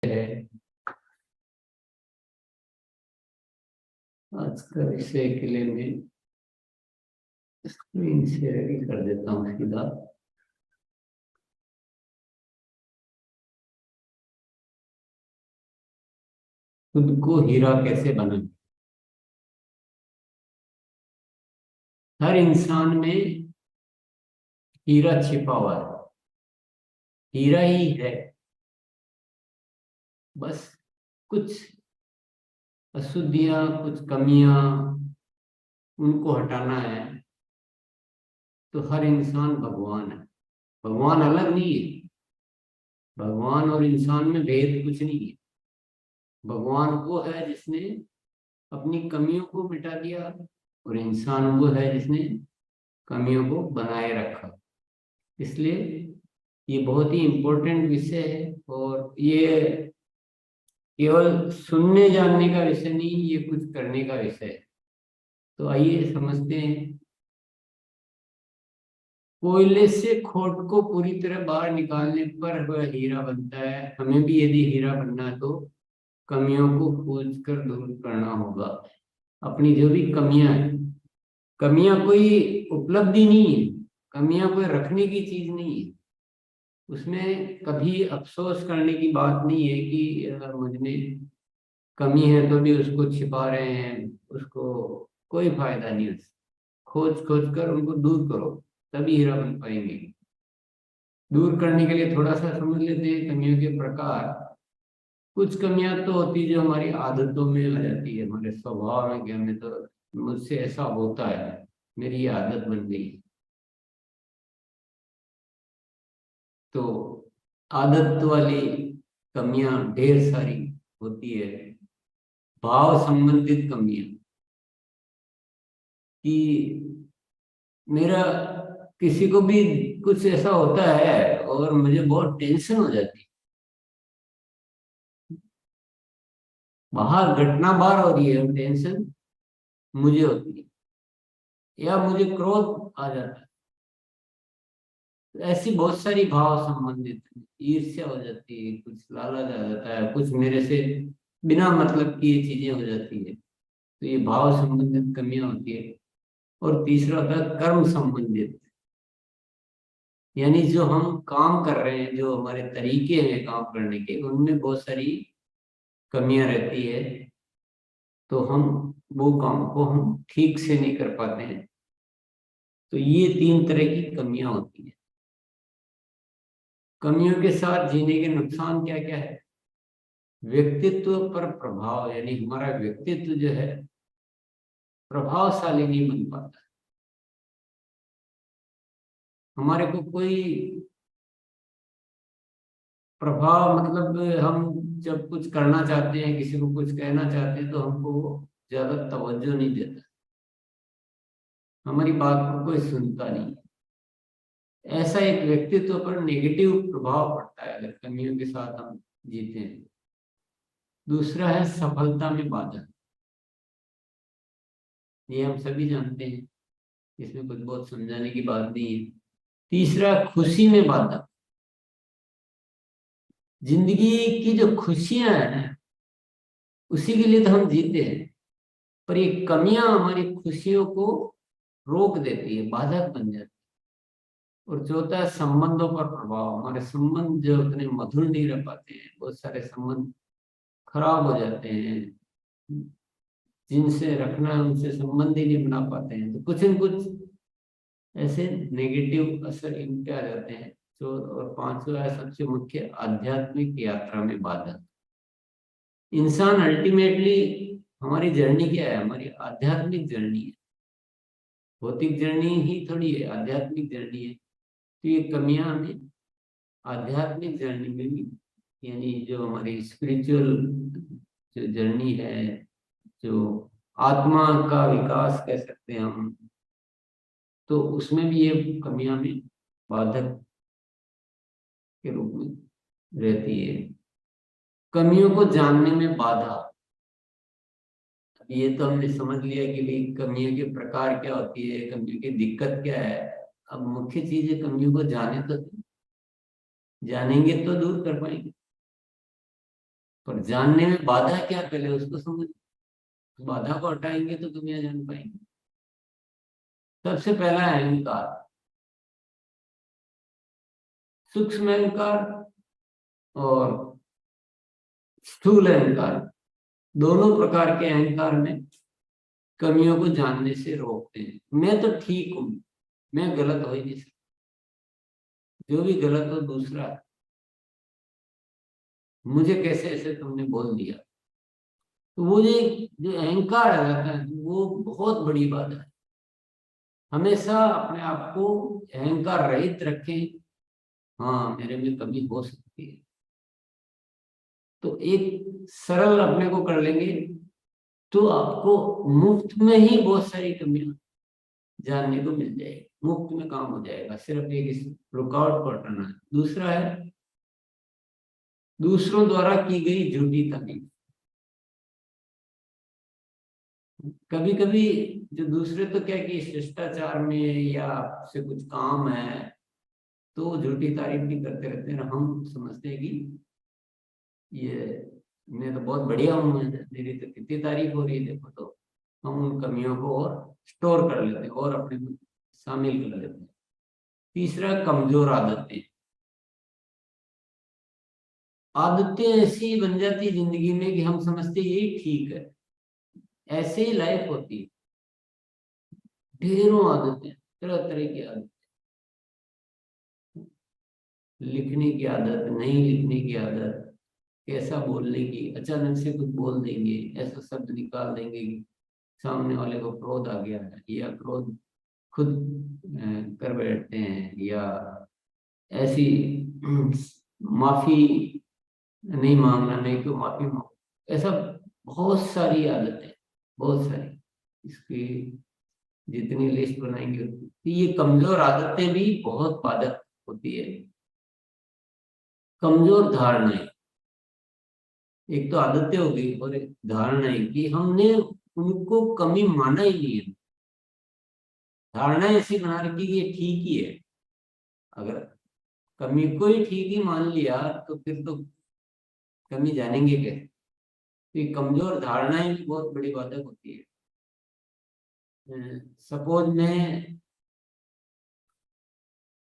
है। आज का विषय के लिए मैं स्क्रीन शेयर ही कर देता हूँ सीधा। खुद को हीरा कैसे बनाए। हर इंसान में हीरा छिपा हुआ है, हीरा ही है। बस कुछ अशुद्धियां, कुछ कमियां, उनको हटाना है। तो हर इंसान भगवान है। भगवान अलग नहीं है। भगवान और इंसान में भेद कुछ नहीं है। भगवान वो है जिसने अपनी कमियों को मिटा दिया, और इंसान वो है जिसने कमियों को बनाए रखा। इसलिए ये बहुत ही इम्पोर्टेंट विषय है, और ये केवल सुनने जानने का विषय नहीं, ये कुछ करने का विषय है। तो आइए समझते हैं। कोयले से खोट को पूरी तरह बाहर निकालने पर वह हीरा बनता है। हमें भी यदि हीरा बनना है तो कमियों को खोज कर दूर करना होगा। अपनी जो भी कमियां हैं, कमियां कोई उपलब्धि नहीं है, कमियां कोई रखने की चीज नहीं है। उसमें कभी अफसोस करने की बात नहीं है कि मुझ में कमी है तो भी उसको छिपा रहे हैं। उसको कोई फायदा नहीं। उससे खोज खोज कर उनको दूर करो, तभी हीरा बन पाएंगे। दूर करने के लिए थोड़ा सा समझ लेते हैं कमियों के प्रकार। कुछ कमियां तो होती है जो हमारी आदतों में आ जाती है, हमारे स्वभाव में कि हमें तो मुझसे ऐसा होता है, मेरी ये आदत बन गई। तो आदत वाली कमियां ढेर सारी होती है। भाव संबंधित कमियां, कि मेरा किसी को भी कुछ ऐसा होता है और मुझे बहुत टेंशन हो जाती है। बाहर घटना बाहर हो रही है और टेंशन मुझे होती है, या मुझे क्रोध आ जाता है। तो ऐसी बहुत सारी भाव संबंधित ईर्ष्या हो जाती है, कुछ लालच आ जाता है, कुछ मेरे से बिना मतलब की ये चीजें हो जाती है। तो ये भाव संबंधित कमियां होती है। और तीसरा होता है कर्म संबंधित, यानी जो हम काम कर रहे हैं, जो हमारे तरीके हैं काम करने के, उनमें बहुत सारी कमियां रहती है। तो हम वो काम को हम ठीक से नहीं कर पाते हैं। तो ये तीन तरह की कमियां होती हैं। कमियों के साथ जीने के नुकसान क्या क्या है। व्यक्तित्व पर प्रभाव, यानी हमारा व्यक्तित्व जो है प्रभावशाली नहीं बन पाता। हमारे को कोई प्रभाव, मतलब हम जब कुछ करना चाहते हैं, किसी को कुछ कहना चाहते हैं, तो हमको ज्यादा तवज्जो नहीं देता, हमारी बात को कोई सुनता नहीं। ऐसा एक व्यक्तित्व पर नेगेटिव प्रभाव पड़ता है अगर कमियों के साथ हम जीते हैं। दूसरा है सफलता में बाधा। ये हम सभी जानते हैं, इसमें कुछ बहुत समझाने की बात नहीं है। तीसरा, खुशी में बाधा। जिंदगी की जो खुशियां हैं उसी के लिए तो हम जीते हैं, पर ये कमियां हमारी खुशियों को रोक देती है, बाधक बन जाती है। और चौथा है संबंधों पर प्रभाव। हमारे संबंध जो उतने मधुर नहीं रह पाते हैं, बहुत सारे संबंध खराब हो जाते हैं। जिनसे रखना है उनसे संबंध ही नहीं बना पाते हैं, तो कुछ न कुछ ऐसे नेगेटिव असर इन पे आ जाते हैं। तो और पांचवा है सबसे मुख्य, आध्यात्मिक यात्रा में बाधा। इंसान अल्टीमेटली, हमारी जर्नी क्या है, हमारी आध्यात्मिक जर्नी है। भौतिक जर्नी ही थोड़ी है, आध्यात्मिक जर्नी है। तो ये कमियां हमें आध्यात्मिक जर्नी में भी, यानी जो हमारी स्पिरिचुअल जो जर्नी है, जो आत्मा का विकास कह सकते हैं हम, तो उसमें भी ये कमियां हमें बाधक के रूप में रहती है। कमियों को जानने में बाधा। ये तो हमने समझ लिया कि भाई कमियों के प्रकार क्या होती है, कमियों की दिक्कत क्या है। अब मुख्य चीज है कमियों को जाने तो, जानेंगे तो दूर कर पाएंगे। पर जानने में बाधा क्या, पहले उसको समझ। बाधा को हटाएंगे तो कमियां जान पाएंगे। सबसे पहला है अहंकार। सूक्ष्म अहंकार और स्थूल अहंकार, दोनों प्रकार के अहंकार में कमियों को जानने से रोकते हैं। मैं तो ठीक हूं, मैं गलत हो ही नहीं सकता, जो भी गलत हो दूसरा है। मुझे कैसे ऐसे तुमने बोल दिया, तो वो जो अहंकार आ जाता है वो बहुत बड़ी बात है। हमेशा अपने आप को अहंकार रहित रखें। हाँ, मेरे में कमी हो सकती है, तो एक सरल अपने को कर लेंगे तो आपको मुफ्त में ही बहुत सारी कमियां जानने को मिल जाएगी। मुफ्त में काम हो जाएगा, सिर्फ एक इस रुकावट को हटाना है। दूसरा है दूसरों द्वारा की गई झूठी तारीफ। कभी कभी जो दूसरे तो क्या कि शिष्टाचार में या आपसे कुछ काम है तो झूठी तारीफ भी करते रहते हैं। हम समझते हैं कि ये मैं तो बहुत बढ़िया हूँ, मेरी तो कितनी तारीफ हो रही है देखो। तो हम उन कमियों को और स्टोर कर लेते हैं और अपने में शामिल कर लेते हैं। तीसरा, कमजोर आदतें। आदतें ऐसी बन जाती है जिंदगी में कि हम समझते हैं यही ठीक है, ऐसे ही लाइफ होती है। ढेरों आदतें, तरह तरह की आदत। लिखने की आदत, नहीं लिखने की आदत, कैसा बोलने की, अचानक से कुछ बोल देंगे, ऐसा शब्द निकाल देंगे कि सामने वाले को क्रोध आ गया है, या क्रोध खुद कर बैठते हैं, या ऐसी माफी नहीं मांगना, नहीं क्यों माफी मांग। ऐसा बहुत सारी आदतें, बहुत सारी। इसकी जितनी लिस्ट बनाएंगे तो ये कमजोर आदतें भी बहुत बाधक होती है। कमजोर धारणाएं, एक तो आदतें हो गई और एक धारणाएं कि हमने उनको कमी माना ही नहीं है। धारणा ऐसी बना रखी कि ये ठीक ही है। अगर कमी को ही ठीक ही मान लिया तो फिर तो कमी जानेंगे कैसे। तो ये कमजोर धारणाएं भी बहुत बड़ी बाधक होती है। सपोज मैं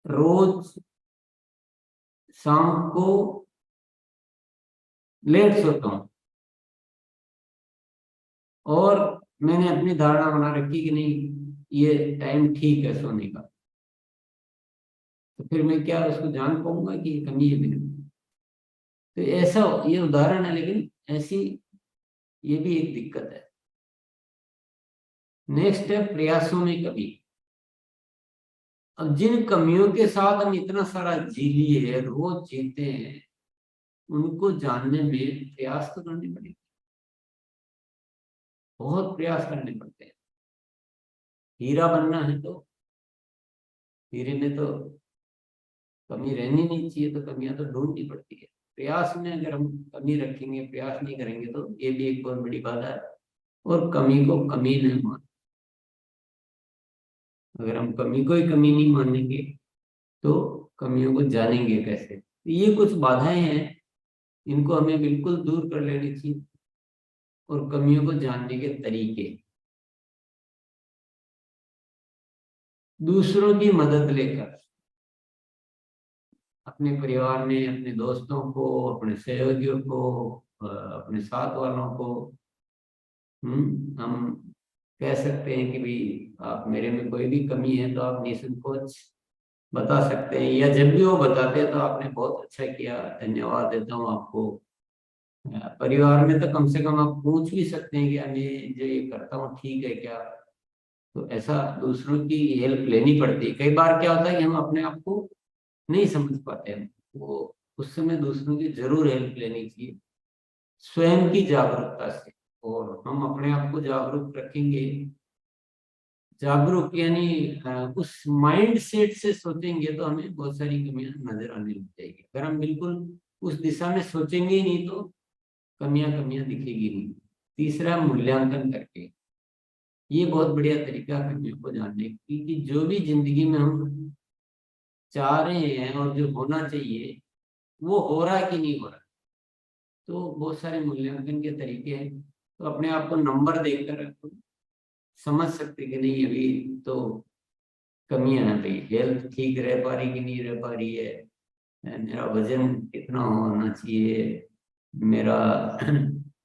रोज शाम को लेट सोता हूँ और मैंने अपनी धारणा बना रखी कि नहीं ये टाइम ठीक है सोने का, तो फिर मैं क्या उसको जान पाऊंगा कि ये कमी है मेरे में? तो ऐसा, ये उदाहरण है, लेकिन ऐसी ये भी एक दिक्कत है। नेक्स्ट है प्रयासों में कमी। अब जिन कमियों के साथ हम इतना सारा जी लिए, रोज जीते हैं, उनको जानने में प्रयास तो करने पड़ेंगे, बहुत प्रयास करने पड़ते हैं। हीरा बनना है तो हीरे में तो कमी रहनी नहीं चाहिए, तो कमियां तो ढूंढनी पड़ती है। प्रयास में अगर हम कमी रखेंगे, प्रयास नहीं करेंगे, तो ये भी एक बहुत बड़ी बात है। और कमी को कमी नहीं मान, अगर हम कमी को ही कमी नहीं मानेंगे तो कमियों को जानेंगे कैसे? तो ये कुछ बाधाएं हैं, इनको हमें बिल्कुल दूर कर लेनी चाहिए। और कमियों को जानने के तरीके, दूसरों की मदद लेकर, अपने परिवार में, अपने दोस्तों को, अपने सहयोगियों को, अपने साथ वालों को, हम कह सकते हैं कि भाई आप मेरे में कोई भी कमी है तो आप निसंकोच बता सकते हैं, या जब भी वो बताते हैं तो आपने बहुत अच्छा किया, धन्यवाद देता हूँ आपको। परिवार में तो कम से कम आप पूछ भी सकते हैं कि मैं जो ये करता हूँ ठीक है क्या? तो ऐसा दूसरों की हेल्प लेनी पड़ती है। कई बार क्या होता है कि हम अपने आप को नहीं समझ पाते हैं, वो उस समय दूसरों की जरूर हेल्प लेनी चाहिए, स्वयं की जागरूकता से। और हम अपने आप को जागरूक रखेंगे, जागरूक यानी उस माइंड सेट से सोचेंगे तो हमें बहुत सारी कमियां नजर आने लग जाएगी। अगर हम बिल्कुल उस दिशा में सोचेंगे ही नहीं तो कमियां कमियां दिखेगी नहीं। तीसरा, मूल्यांकन करके। ये बहुत बढ़िया तरीका है कमियों को जानने की, कि जो भी जिंदगी में हम चाह रहे हैं और जो होना चाहिए वो हो रहा है कि नहीं हो रहा है। तो बहुत सारे मूल्यांकन के तरीके हैं, तो अपने आप को नंबर देखकर आप समझ सकते कि नहीं अभी तो कमियां हैं भाई, हेल्थ ठीक रह पा रही कि नहीं रह पा रही है, मेरा वजन कितना होना चाहिए, मेरा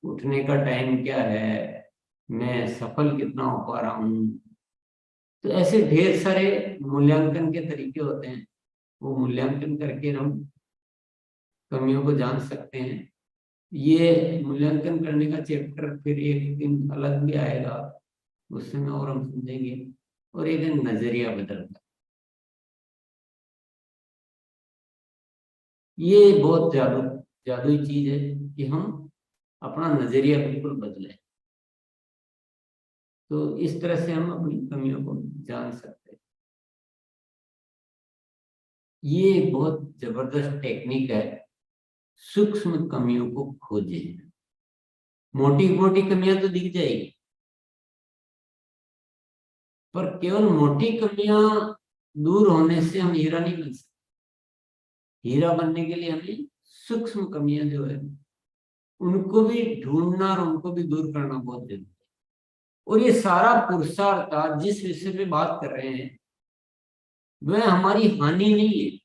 उठने का टाइम क्या है, मैं सफल कितना हो पा रहा हूँ। तो ऐसे ढेर सारे मूल्यांकन के तरीके होते हैं, वो मूल्यांकन करके हम कमियों को जान सकते हैं। ये मूल्यांकन करने का चैप्टर फिर एक दिन अलग भी आएगा, उससे में और हम समझेंगे। और एक है नजरिया बदलना, ये बहुत जादुई चीज है कि हम अपना नजरिया बिल्कुल बदले, तो इस तरह से हम अपनी कमियों को जान सकते हैं। ये एक बहुत जबरदस्त टेक्निक है, सूक्ष्म कमियों को खोजे। मोटी मोटी कमियां तो दिख जाएगी, पर केवल मोटी कमियां दूर होने से हम हीरा नहीं बन सकते। हीरा बनने के लिए हमें सूक्ष्म कमियां जो है उनको भी ढूंढना और उनको भी दूर करना बहुत जरूरी है। और ये सारा पुरुषार्थ आज जिस विषय पे बात कर रहे हैं वह हमारी हानि नहीं है।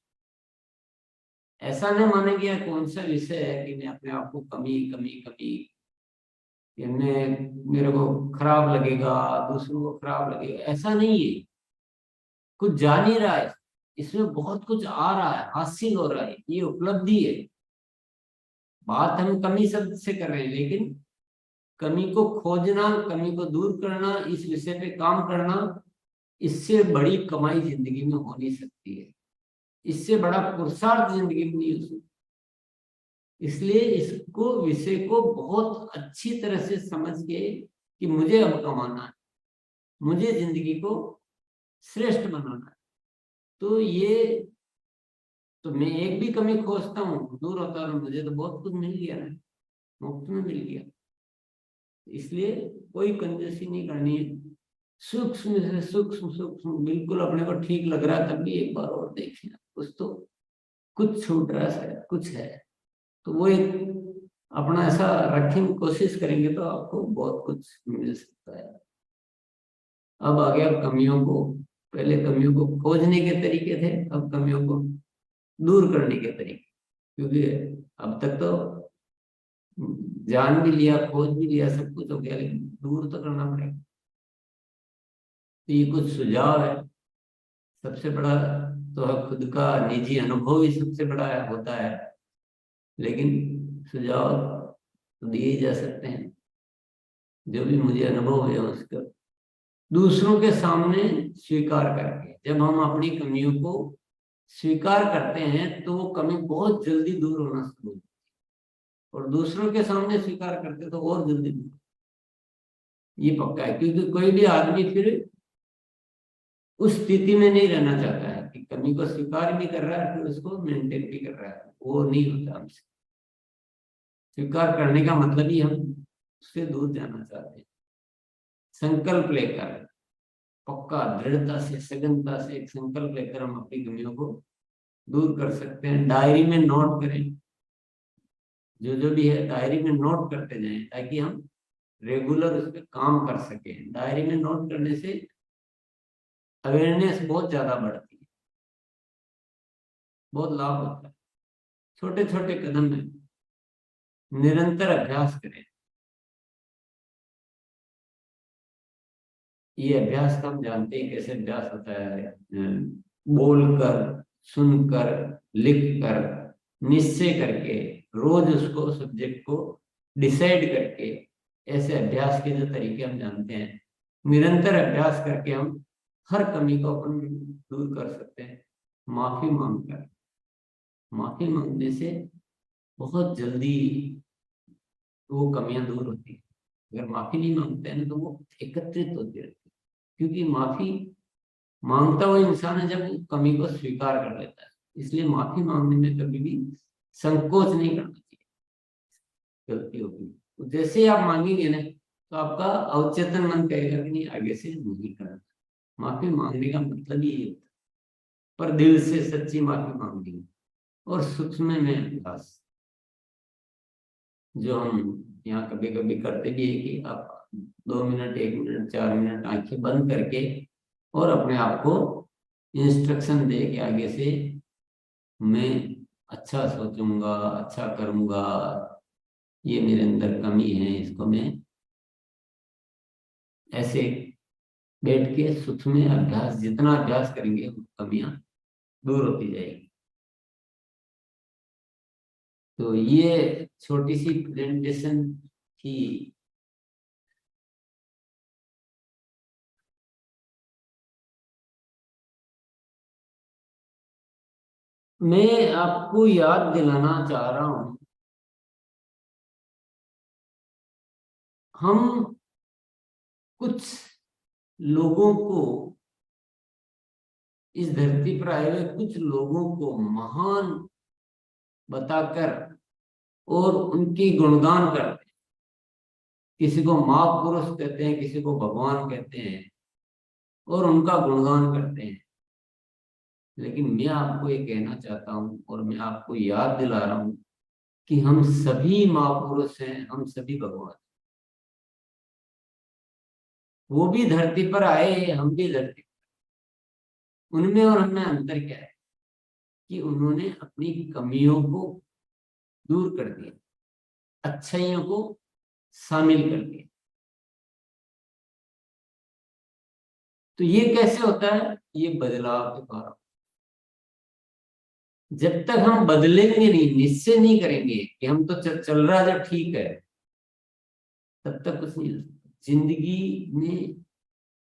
ऐसा नहीं माने कि यह कौन सा विषय है कि मैं अपने आप को कमी कमी कमी, कि मैं मेरे को खराब लगेगा, दूसरों को खराब लगेगा, ऐसा नहीं है। कुछ जा नहीं रहा है, इसमें बहुत कुछ आ रहा है, हासिल हो रहा है, ये उपलब्धि है। बात हम कमी शब्द से कर रहे हैं, लेकिन कमी को खोजना, कमी को दूर करना, इस विषय पे काम करना, इससे बड़ी कमाई जिंदगी में हो नहीं सकती है। इससे बड़ा पुरुषार्थ जिंदगी में नहीं हो सकता। इसलिए इसको विषय को बहुत अच्छी तरह से समझ के कि मुझे अब कमाना है, मुझे जिंदगी को श्रेष्ठ बनाना है, तो ये तो मैं एक भी कमी खोजता हूँ दूर होता है, मुझे तो बहुत कुछ मिल गया ना, मुफ्त में मिल गया। इसलिए कोई कंजूसी नहीं करनी है, सूक्ष्म से सूक्ष्म सूक्ष्म बिल्कुल अपने को ठीक लग रहा है तब भी एक बार और देखना, कुछ तो कुछ छूट रहा है, कुछ है, तो वो एक अपना ऐसा रखेंगे, कोशिश करेंगे तो आपको बहुत कुछ मिल सकता है। अब आ गया कमियों को, पहले कमियों को खोजने के तरीके थे, अब कमियों को दूर करने के तरीके। क्योंकि अब तक तो जान भी लिया, खोज भी लिया, सब कुछ हो गया, लेकिन दूर तो करना पड़ेगा। तो ये कुछ सुझाव है। सबसे बड़ा तो है खुद का निजी अनुभव ही सबसे बड़ा होता है, लेकिन सुझाव तो दिए जा सकते हैं जो भी मुझे अनुभव है उसका दूसरों के सामने स्वीकार करके। जब हम अपनी कमियों को स्वीकार करते हैं तो वो कमी बहुत जल्दी दूर होना शुरू होती है, और दूसरों के सामने स्वीकार करते तो और जल्दी दूर। ये पक्का है, क्योंकि कोई भी आदमी फिर उस स्थिति में नहीं रहना चाहता है कि कमी को स्वीकार भी कर रहा है फिर उसको मेंटेन भी कर रहा है, वो नहीं होता हमसे। स्वीकार करने का मतलब ही हम उससे दूर जाना चाहते हैं। संकल्प लेकर, पक्का दृढ़ता से सघनता से एक संकल्प लेकर हम अपनी कमियों को दूर कर सकते हैं। डायरी में नोट करें, जो जो भी है डायरी में नोट करते जाएं, ताकि हम रेगुलर उस पर काम कर सकें। डायरी में नोट करने से अवेयरनेस बहुत ज्यादा बढ़ती है, बहुत लाभ होता है। छोटे छोटे कदम में निरंतर अभ्यास करें। ये अभ्यास का हम जानते हैं कैसे अभ्यास होता है, बोलकर, सुनकर, लिखकर, निश्चय करके, रोज उसको सब्जेक्ट को डिसाइड करके, ऐसे अभ्यास के जो तरीके हम जानते हैं, निरंतर अभ्यास करके हम हर कमी को अपन दूर कर सकते हैं। माफी मांगकर, माफी मांगने से बहुत जल्दी वो कमियां दूर होती है। अगर माफी नहीं मांगते हैं ना तो वो एकत्रित होती रहती है, क्योंकि माफी मांगता हुआ इंसान है जब वो कमी को स्वीकार कर लेता है। इसलिए माफी मांगने में कभी भी संकोच नहीं करना चाहिए, गलती होगी तो जैसे ही आप मांगेंगे ना तो आपका अवचेतन मन कहेगा कि नहीं आगे से नहीं करना। माफी मांगने का मतलब ही ये होता है, पर दिल से सच्ची माफी मांगनी और सूक्ष्म में अभ्यास। जो हम यहाँ कभी कभी करते भी है कि आप 2 मिनट, 1 मिनट, 4 मिनट आंखें बंद करके और अपने आप को इंस्ट्रक्शन दे कि आगे से मैं अच्छा सोचूंगा, अच्छा करूंगा, ये मेरे अंदर कमी है, इसको मैं ऐसे बैठ के सुख में अभ्यास, जितना अभ्यास करेंगे वो कमियां दूर होती जाएगी। तो ये छोटी सी प्रेजेंटेशन थी। मैं आपको याद दिलाना चाह रहा हूं, हम कुछ लोगों को, इस धरती पर आए हुए कुछ लोगों को महान बताकर और उनकी गुणगान करते हैं। किसी को महापुरुष कहते हैं, किसी को भगवान कहते हैं और उनका गुणगान करते हैं। लेकिन मैं आपको ये कहना चाहता हूँ और मैं आपको याद दिला रहा हूँ कि हम सभी महापुरुष हैं, हम सभी भगवान। वो भी धरती पर आए, हम भी धरती पर। उनमें और हमें अंतर क्या है कि उन्होंने अपनी कमियों को दूर कर दिया, अच्छाइयों को शामिल कर दिया। तो ये कैसे होता है? ये बदलाव के द्वारा। जब तक हम बदलेंगे नहीं, निश्चय नहीं करेंगे कि हम तो चल रहा जो ठीक है, तब तक कुछ नहीं हो सकता। जिंदगी में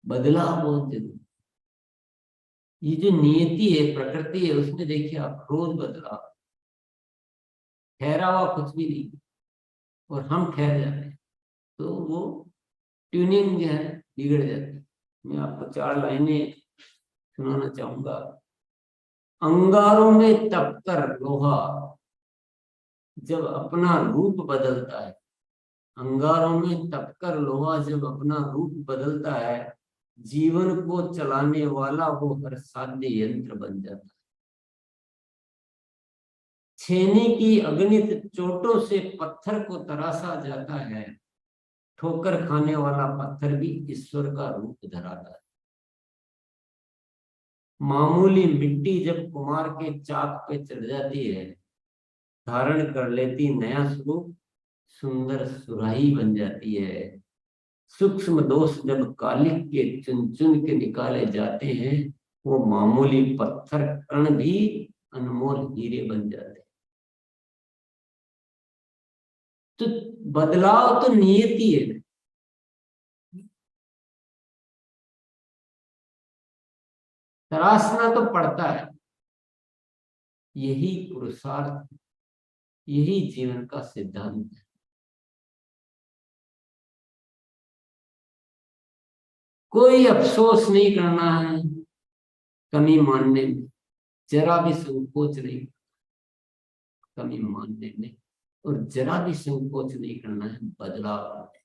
बदलाव बहुत जरूरी। ये जो नियति है, प्रकृति है, उसमें देखिए आप रोज बदलाव, ठहरा हुआ कुछ भी नहीं। और हम ठहर जाते हैं तो वो ट्यूनिंग जो है बिगड़ जाती है। मैं आपको 4 लाइनें सुनाना चाहूंगा। अंगारों में तपकर लोहा जब अपना रूप बदलता है, अंगारों में तपकर लोहा जब अपना रूप बदलता है, जीवन को चलाने वाला वो हर साध्य यंत्र बन जाता है। छेनी की अगणित चोटों से पत्थर को तराशा जाता है, ठोकर खाने वाला पत्थर भी ईश्वर का रूप धराता है। मामूली मिट्टी जब कुम्हार के चाक पे चढ़ जाती है, धारण कर लेती नया स्वरूप, सुंदर सुराही बन जाती है। सूक्ष्म दोष जब कालिक के चुन चुन के निकाले जाते हैं, वो मामूली पत्थर कण भी अनमोल हीरे बन जाते हैं। तो बदलाव तो नियति है। तराशना तो पड़ता है। यही पुरुषार्थ, यही जीवन का सिद्धांत है। कोई अफसोस नहीं करना है कमी मानने में, जरा भी संकोच नहीं कमी मानने में, और जरा भी संकोच नहीं करना है बदलाव करने।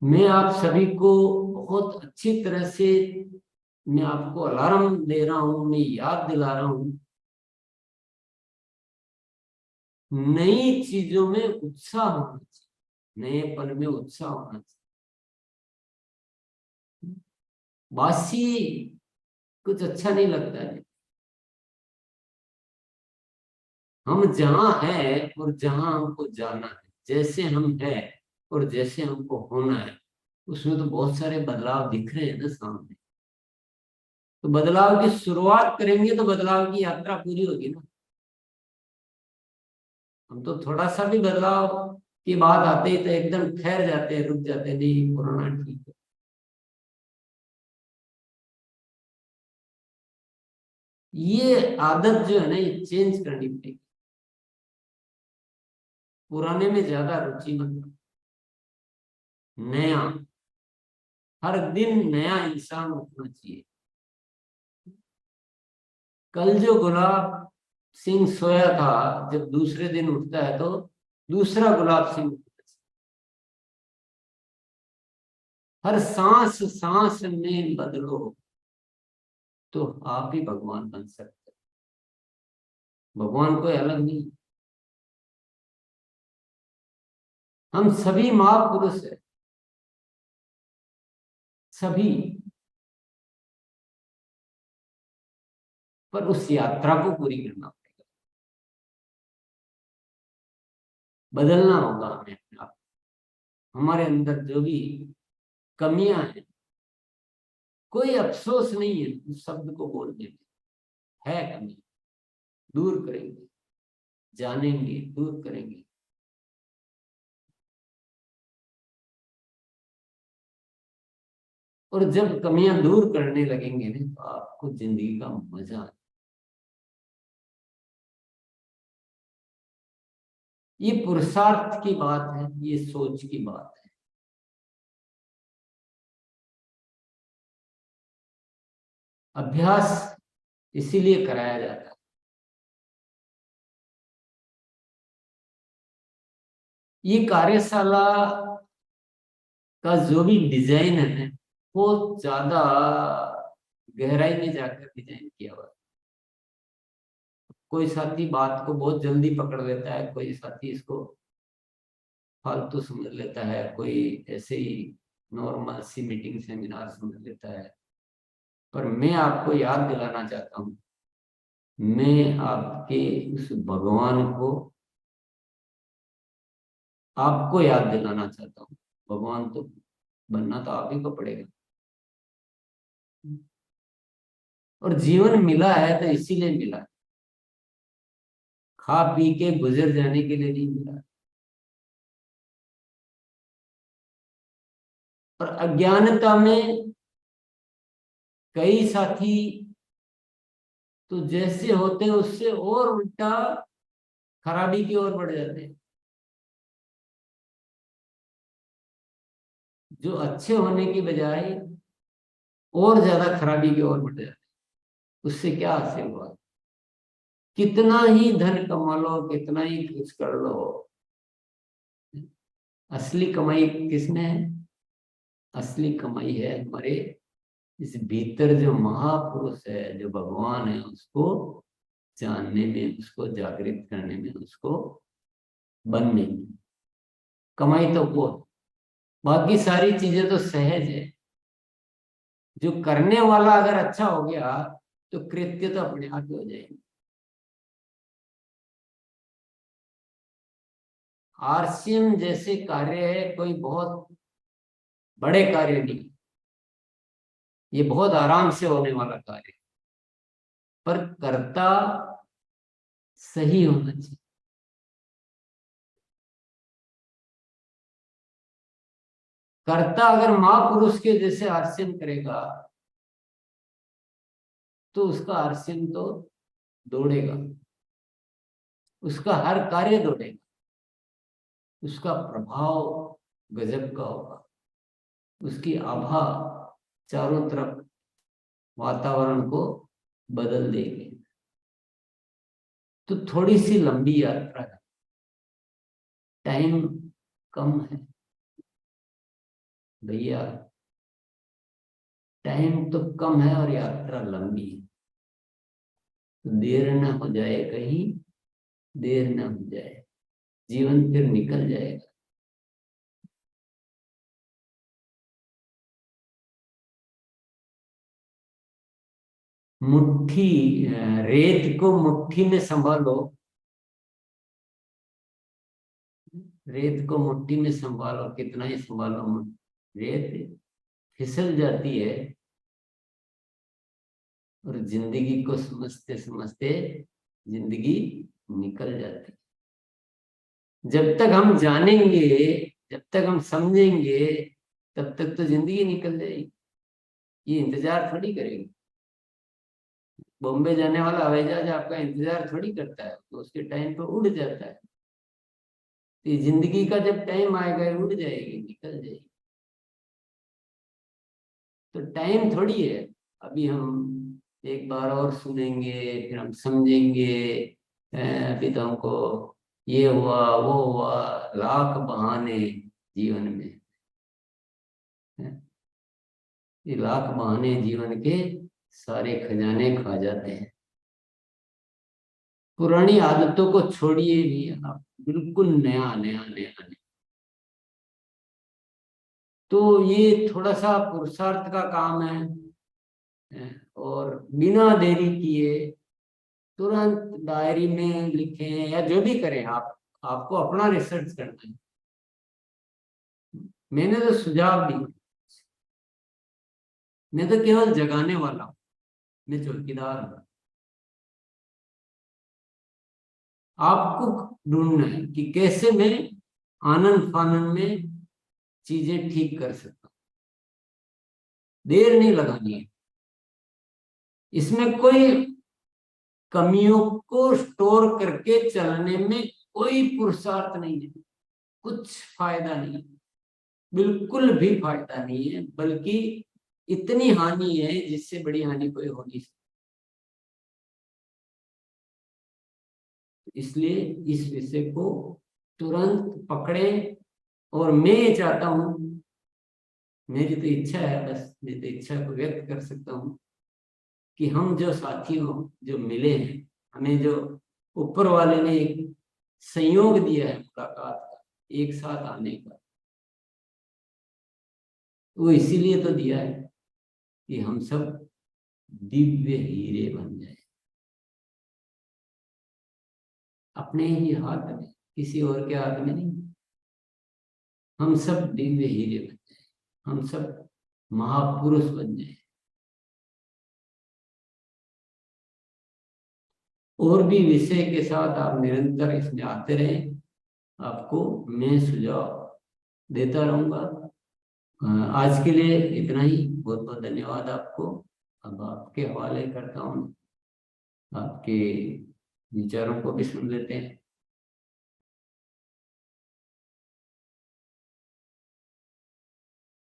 मैं आप सभी को बहुत अच्छी तरह से, मैं आपको अलार्म दे रहा हूं, मैं याद दिला रहा हूं, नई चीजों में उत्साह होना चाहिए, नएपन में उत्साह होना चाहिए। बासी कुछ अच्छा नहीं लगता है। हम जहां हैं और जहां हमको जाना है, जैसे हम हैं और जैसे हमको होना है, उसमें तो बहुत सारे बदलाव दिख रहे हैं ना सामने। तो बदलाव की शुरुआत करेंगे तो बदलाव की यात्रा पूरी होगी ना। हम तो थोड़ा सा भी बदलाव की बात आते ही तो एकदम ठहर जाते हैं, रुक जाते हैं, नहीं पुराना ठीक है। ये आदत जो है ना, ये चेंज करनी पड़ेगी। पुराने में ज्यादा रुचि मत रखो। नया, हर दिन नया इंसान उठना चाहिए। कल जो गुलाब सिंह सोया था, जब दूसरे दिन उठता है तो दूसरा गुलाब सिंह उठता है। हर सांस सांस में बदलो तो आप ही भगवान बन सकते हैं। भगवान कोई अलग नहीं। हम सभी महापुरुष हैं, सभी, पर उस यात्रा को पूरी करना पड़ेगा, बदलना होगा हमें अपने आप। हमारे अंदर जो भी कमियां हैं, कोई अफसोस नहीं है उस शब्द को बोलने में, है कमी, दूर करेंगे, जानेंगे, दूर करेंगे। और जब कमियां दूर करने लगेंगे ना, तो आपको जिंदगी का मजा आए। ये पुरुषार्थ की बात है, ये सोच की बात है। अभ्यास इसीलिए कराया जाता है। ये कार्यशाला का जो भी डिजाइन है, वो ज्यादा गहराई में जाकर डिजाइन किया हुआ है। कोई साथी बात को बहुत जल्दी पकड़ लेता है, कोई साथी इसको फालतू समझ लेता है, कोई ऐसे ही नॉर्मल सी मीटिंग सेमिनार समझ लेता है। पर मैं आपको याद दिलाना चाहता हूँ, मैं आपके उस भगवान को आपको याद दिलाना चाहता हूँ। भगवान तो बनना तो आप ही को पड़ेगा, और जीवन मिला है तो इसीलिए मिला है, खा पी के गुजर जाने के लिए नहीं मिला। और अज्ञानता में कई साथी तो जैसे होते हैं उससे और उल्टा खराबी की ओर बढ़ जाते हैं। जो अच्छे होने की बजाय और ज्यादा खराबी की ओर बढ़ जाते हैं। उससे क्या हासिल हुआ? कितना ही धन कमा लो, कितना ही कुछ कर लो, असली कमाई किसमें है? असली कमाई है हमारे इस भीतर जो महापुरुष है, जो भगवान है, उसको जानने में, उसको जागृत करने में, उसको बनने में। कमाई तो वो, बाकी सारी चीजें तो सहज है। जो करने वाला अगर अच्छा हो गया तो कृत्य तो अपने आप ही हो जाएंगे। आरसीएम जैसे कार्य है, कोई बहुत बड़े कार्य नहीं, ये बहुत आराम से होने वाला कार्य है, पर कर्ता सही होना चाहिए। कर्ता अगर महापुरुष के जैसे आरसीएम करेगा तो उसका आरसीएम तो दौड़ेगा, उसका हर कार्य दौड़ेगा, उसका प्रभाव गजब का होगा, उसकी आभा चारों तरफ वातावरण को बदल देगी। तो थोड़ी सी लंबी यात्रा है, टाइम कम है भैया, टाइम तो कम है और यात्रा लंबी है। तो देर न हो जाए कहीं, देर न हो जाए, जीवन फिर निकल जाएगा। मुट्ठी रेत को मुट्ठी में संभालो, रेत को मुट्ठी में संभालो, कितना ही संभालो, रेत फिसल जाती है। और जिंदगी को समझते समझते जिंदगी निकल जाती है। जब तक हम जानेंगे, जब तक हम समझेंगे, तब तक तो जिंदगी निकल जाएगी। ये इंतजार थोड़ी करेगी। बॉम्बे जाने वाला हवाई जहाज आपका इंतजार थोड़ी करता है, तो उसके टाइम पे उड़ जाता है। तो ये जिंदगी का जब टाइम आएगा उड़ जाएगी, निकल जाएगी। तो टाइम थोड़ी है। अभी हम एक बार और सुनेंगे, फिर हम समझेंगे। अभी तो हमको ये हुआ वो हुआ, लाख बहाने जीवन में हैं। ये लाख बहाने जीवन के सारे खजाने खा जाते हैं। पुरानी आदतों को छोड़िए भी आप, बिल्कुल नया नया नया नया। तो ये थोड़ा सा पुरुषार्थ का काम है, और बिना देरी किए तुरंत डायरी में लिखें या जो भी करें आप, आपको अपना रिसर्च करना है। मैंने तो सुझाव दिए, मैं तो केवल जगाने वाला हूँ, मैं चौकीदार हूँ। आपको ढूंढना है कि कैसे मैं आनंद फानन में चीजें ठीक कर सकता हूँ। देर नहीं लगानी है, इसमें कोई कमियों को स्टोर करके चलने में कोई पुरुषार्थ नहीं है, कुछ फायदा नहीं है, बिल्कुल भी फायदा नहीं है, बल्कि इतनी हानि है जिससे बड़ी हानि कोई हो नहीं सकती। इसलिए इस विषय को तुरंत पकड़े, और मैं ये चाहता हूं, मेरी तो इच्छा है, बस मैं तो इच्छा को व्यक्त कर सकता हूँ कि हम जो साथियों जो मिले हैं, हमें जो ऊपर वाले ने एक संयोग दिया है मुलाकात का, एक साथ आने का, वो इसीलिए तो दिया है कि हम सब दिव्य हीरे बन जाए, अपने ही हाथ में, किसी और के हाथ में नहीं। हम सब दिव्य हीरे बन जाए, हम सब महापुरुष बन जाए। और भी विषय के साथ आप निरंतर इसमें आते रहें, आपको मैं सुझाव देता रहूंगा। आज के लिए इतना ही, बहुत बहुत धन्यवाद आपको। अब आपके हवाले करता हूँ, आपके विचारों को भी सुन लेते हैं।